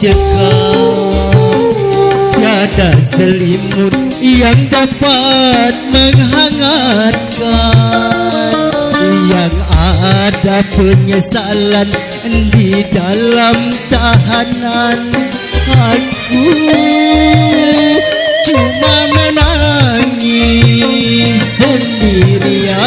mencegah. Tiada selimut yang dapat menghangatkan. Yang ada penyesalan di dalam tahanan. Aku cuma menangis sendirian.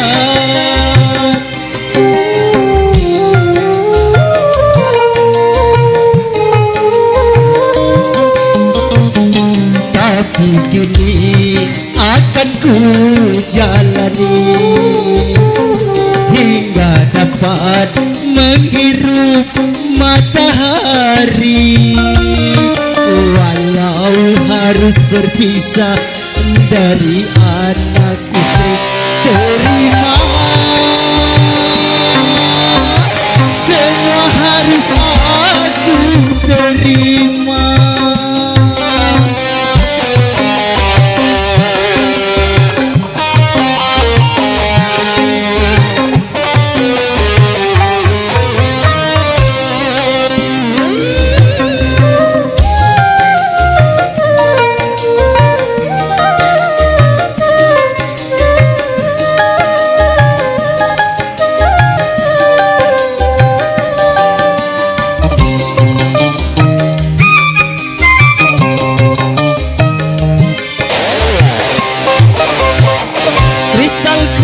Tapi kini akan ku jalani hingga dapat menghirup matahari. Walau harus berpisah dari anak istri, terima. Semua harus aku terima.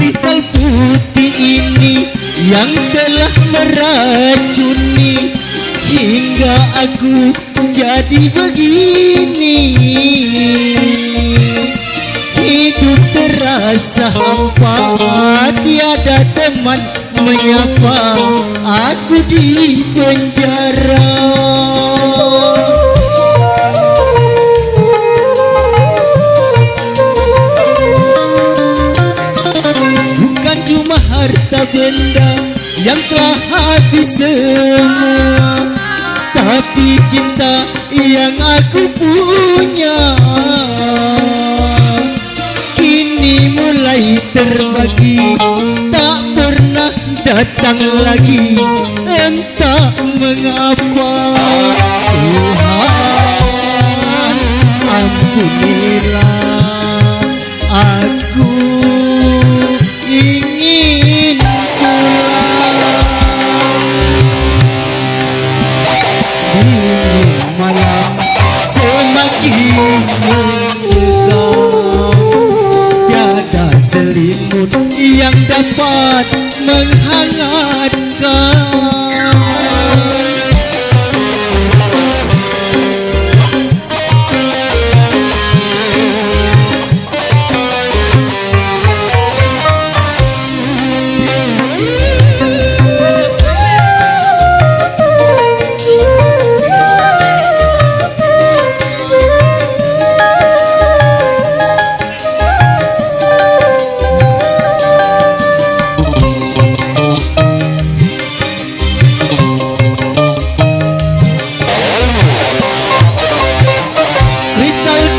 Kristal putih ini yang telah meracuni hingga aku jadi begini. Hidup terasa hampa, tiada teman menyapa. Aku di penjara. Cuma harta benda yang telah habis semua, tapi cinta yang aku punya kini mulai terbagi, tak pernah datang lagi. Entah mengapa. Tuhan, ampunilah aku. Ingin dingin malam semakin mencegah. Tiada selimut yang dapat menghangatkan.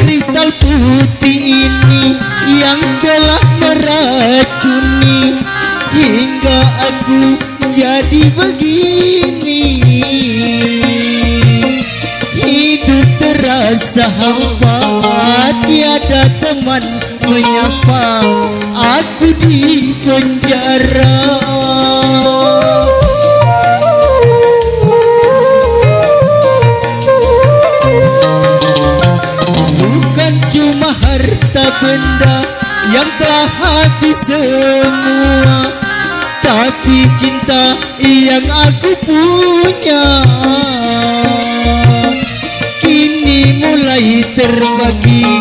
Kristal putih ini yang telah meracuni hingga aku jadi begini. Hidup terasa hampa, tiada teman menyapa. Aku di penjara. Cuma harta benda yang telah habis semua, tapi cinta yang aku punya kini mulai terbagi,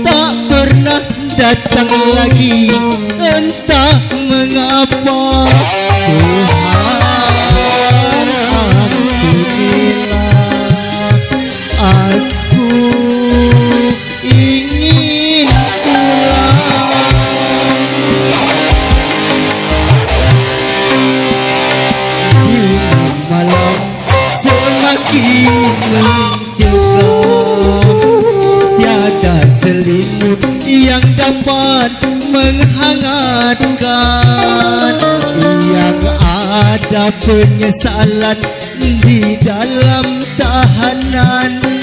tak pernah datang lagi. Entah mengapa. Tuhan, ampunilah aku. Ingin pulang. Dingin malam semakin mencegah. Tiada selimut yang dapat menghangatkan. Yang ada penyesalan di dalam tahanan.